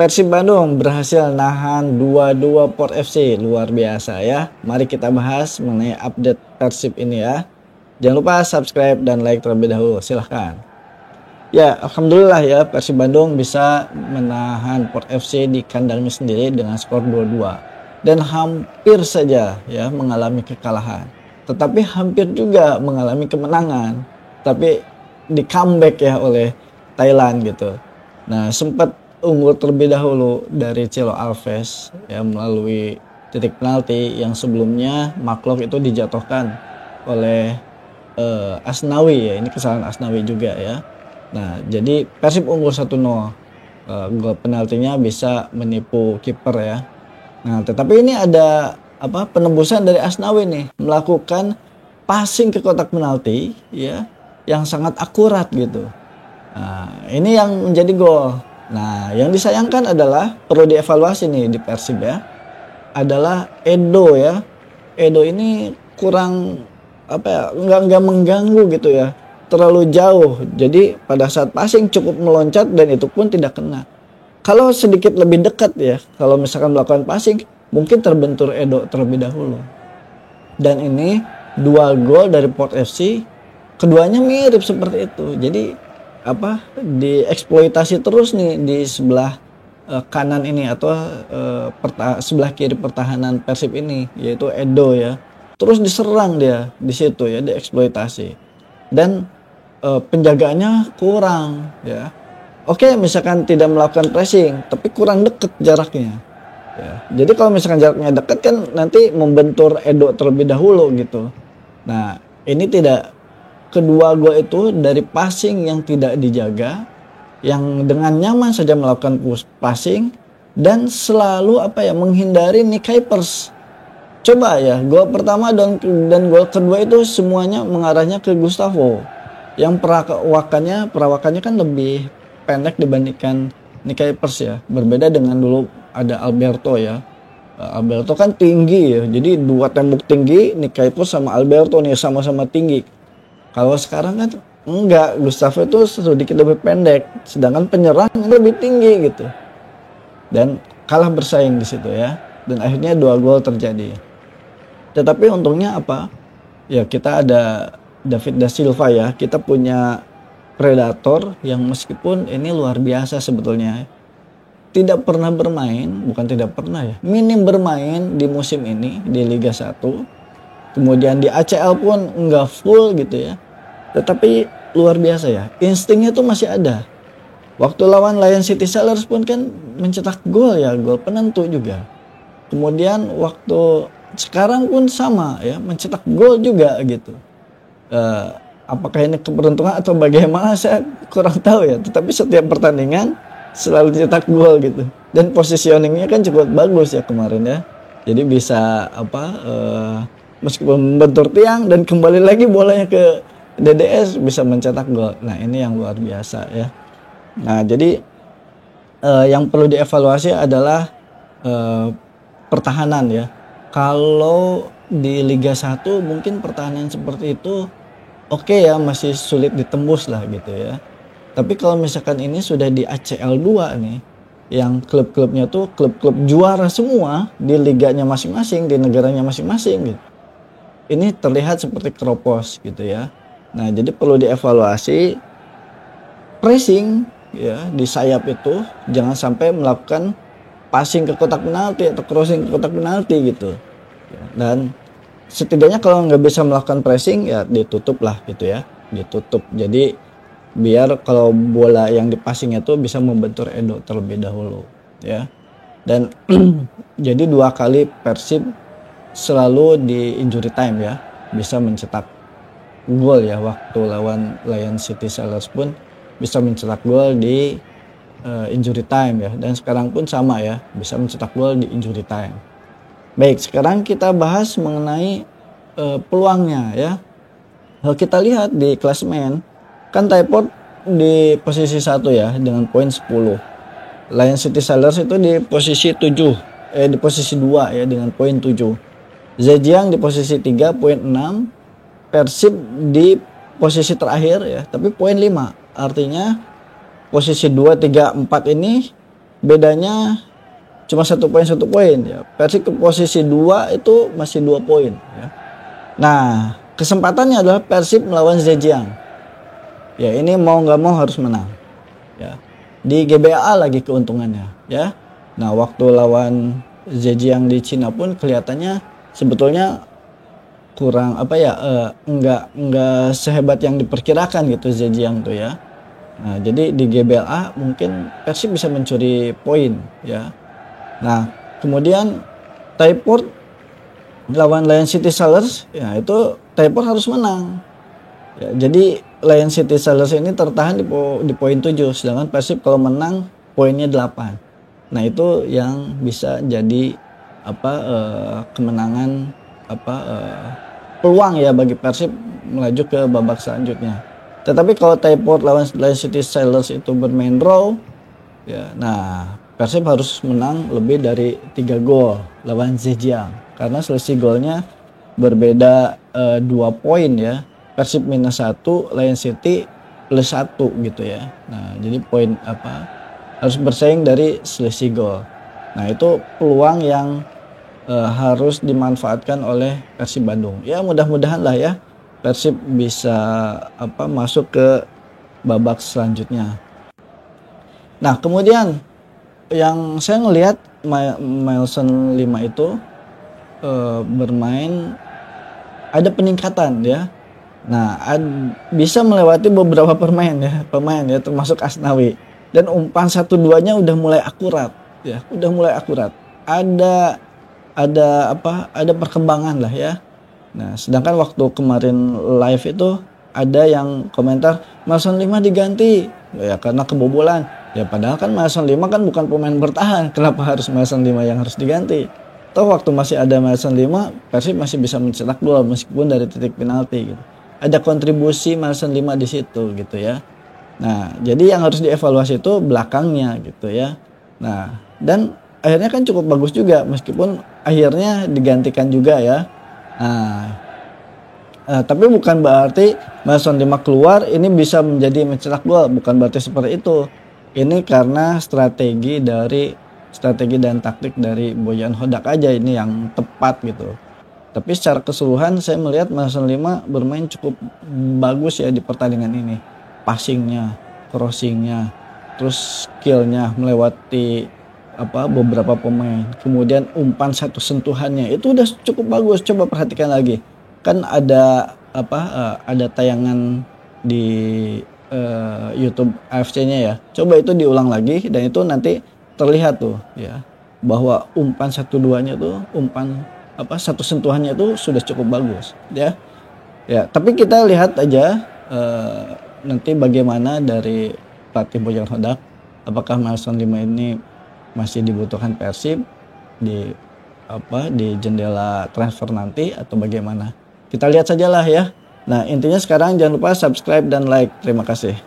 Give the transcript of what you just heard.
Persib Bandung berhasil nahan 2-2 Port FC, luar biasa ya. Mari kita bahas mengenai update Persib ini ya. Jangan lupa subscribe dan like terlebih dahulu, silahkan. Ya, alhamdulillah ya, Persib Bandung bisa menahan Port FC di kandangnya sendiri dengan skor 2-2 dan hampir saja ya mengalami kekalahan. Tetapi hampir juga mengalami kemenangan, tapi di comeback ya oleh Thailand gitu. Nah, sempat unggul terlebih dahulu dari Celo Alves ya melalui titik penalti yang sebelumnya Maklok itu dijatuhkan oleh Asnawi ya. Ini kesalahan Asnawi juga ya. Nah, jadi Persib unggul 1-0. Gol penaltinya bisa menipu kiper ya. Nah, tetapi ini ada penembusan dari Asnawi nih, melakukan passing ke kotak penalti ya yang sangat akurat gitu. Nah, ini yang menjadi gol. Nah, yang disayangkan adalah perlu dievaluasi nih di Persib ya. Adalah Edo ya. Edo ini kurang enggak mengganggu gitu ya. Terlalu jauh. Jadi pada saat passing cukup meloncat dan itu pun tidak kena. Kalau sedikit lebih dekat ya, kalau misalkan melakukan passing, mungkin terbentur Edo terlebih dahulu. Dan ini 2 gol dari Port FC, keduanya mirip seperti itu. Jadi dieksploitasi terus nih di sebelah kanan ini atau sebelah kiri pertahanan Persib ini, yaitu Edo ya. Terus diserang dia di situ ya, dieksploitasi. Dan penjagaannya kurang ya. Oke, misalkan tidak melakukan pressing, tapi kurang dekat jaraknya. Ya. Jadi kalau misalkan jaraknya dekat kan nanti membentur Edo terlebih dahulu gitu. Nah, ini tidak. Kedua gol itu dari passing yang tidak dijaga, yang dengan nyaman saja melakukan passing dan selalu menghindari Nick Kuipers. Coba ya, gol pertama dan gol kedua itu semuanya mengarahnya ke Gustavo. Yang perawakannya kan lebih pendek dibandingkan Nick Kuipers ya. Berbeda dengan dulu ada Alberto ya. Alberto kan tinggi ya. Jadi 2 tembok tinggi, Nick Kuipers sama Alberto nih sama-sama tinggi. Kalau sekarang kan enggak, Gustavo itu sedikit lebih pendek, sedangkan penyerang lebih tinggi gitu. Dan kalah bersaing di situ ya. Dan akhirnya 2 gol terjadi. Tetapi untungnya ya kita ada David da Silva ya. Kita punya predator yang meskipun ini luar biasa sebetulnya. Tidak pernah bermain, bukan tidak pernah ya. Minim bermain di musim ini di Liga 1. Kemudian di ACL pun enggak full gitu ya. Tetapi luar biasa ya. Instingnya tuh masih ada. Waktu lawan Lion City Sellers pun kan mencetak gol ya. Gol penentu juga. Kemudian waktu sekarang pun sama ya. Mencetak gol juga gitu. Apakah ini keberuntungan atau bagaimana saya kurang tahu ya. Tetapi setiap pertandingan selalu cetak gol gitu. Dan positioningnya kan cukup bagus ya kemarin ya. Jadi bisa meskipun membentur tiang dan kembali lagi bolanya ke DDS bisa mencetak gol. Nah, ini yang luar biasa ya. Nah, jadi yang perlu dievaluasi adalah pertahanan ya. Kalau di Liga 1 mungkin pertahanan seperti itu oke ya, masih sulit ditembus lah gitu ya. Tapi kalau misalkan ini sudah di ACL 2 nih, yang klub-klubnya tuh klub-klub juara semua di liganya masing-masing, di negaranya masing-masing gitu. Ini terlihat seperti keropos gitu ya. Nah, jadi perlu dievaluasi pressing ya di sayap itu, jangan sampai melakukan passing ke kotak penalti atau crossing ke kotak penalti gitu. Dan setidaknya kalau nggak bisa melakukan pressing ya ditutup lah gitu ya, ditutup. Jadi biar kalau bola yang dipassing itu bisa membentur Edo terlebih dahulu ya. Dan jadi 2 kali Persib selalu di injury time ya bisa mencetak gol ya. Waktu lawan Lion City Sellers pun bisa mencetak gol di injury time ya, dan sekarang pun sama ya, bisa mencetak gol di injury time. Baik, sekarang kita bahas mengenai peluangnya ya. Kalau kita lihat di klasemen kan Thaiport di posisi 1 ya dengan poin 10. Lion City Sellers itu di posisi 7, di posisi 2 ya dengan poin 7. Zhejiang di posisi 3 poin 6, Persib di posisi terakhir ya tapi poin 5. Artinya posisi 2, 3, 4 ini bedanya cuma 1 poin ya. Persib ke posisi 2 itu masih 2 poin ya. Nah, kesempatannya adalah Persib melawan Zhejiang. Ya, ini mau nggak mau harus menang. Ya. Di GBA lagi keuntungannya ya. Nah, waktu lawan Zhejiang di Cina pun kelihatannya sebetulnya kurang enggak sehebat yang diperkirakan gitu Zhejiang tuh ya. Nah, jadi di GBLA mungkin Persib bisa mencuri poin ya. Nah, kemudian Taiport lawan Lion City Sellers ya, itu Taiport harus menang. Ya, jadi Lion City Sellers ini tertahan di poin 7, sedangkan Persib kalau menang poinnya 8. Nah, itu yang bisa jadi kemenangan peluang ya bagi Persib melaju ke babak selanjutnya. Tetapi kalau Taiport lawan Lion City Sellers itu bermain draw ya, nah Persib harus menang lebih dari 3 gol lawan Zhejiang karena selisih golnya berbeda 2 poin ya. Persib -1, Lion City +1 gitu ya. Nah, jadi poin harus bersaing dari selisih gol. Nah, itu peluang yang harus dimanfaatkan oleh Persib Bandung. Ya, mudah-mudahan lah ya Persib bisa masuk ke babak selanjutnya. Nah, kemudian yang saya ngelihat Milson 5 itu bermain ada peningkatan ya. Nah, bisa melewati beberapa pemain ya termasuk Asnawi, dan umpan 1-2-nya udah mulai akurat ya, udah mulai akurat. Ada perkembangan lah ya. Nah, sedangkan waktu kemarin live itu ada yang komentar Milson 5 diganti ya karena kebobolan. Ya padahal kan Milson 5 kan bukan pemain bertahan. Kenapa harus Milson 5 yang harus diganti? Toh waktu masih ada Milson 5, Persib masih bisa mencetak gol meskipun dari titik penalti gitu. Ada kontribusi Milson 5 di situ gitu ya. Nah, jadi yang harus dievaluasi itu belakangnya gitu ya. Nah, dan akhirnya kan cukup bagus juga meskipun akhirnya digantikan juga ya. Nah, tapi bukan berarti Milson 5 keluar ini bisa menjadi mencetak gol, bukan berarti seperti itu. Ini karena strategi dan taktik dari Bojan Hodak aja ini yang tepat gitu. Tapi secara keseluruhan saya melihat Milson 5 bermain cukup bagus ya di pertandingan ini. Passingnya, crossingnya, terus skillnya melewati beberapa pemain. Kemudian umpan satu sentuhannya itu udah cukup bagus. Coba perhatikan lagi. Kan ada ada tayangan di YouTube AFC-nya ya. Coba itu diulang lagi dan itu nanti terlihat tuh ya bahwa umpan 1-2-nya tuh satu sentuhannya itu sudah cukup bagus ya. Ya, tapi kita lihat aja nanti bagaimana dari pelatih Bojan Hodak, apakah Milson 5 ini masih dibutuhkan Persib di jendela transfer nanti atau bagaimana. Kita lihat sajalah ya. Nah, intinya sekarang jangan lupa subscribe dan like. Terima kasih.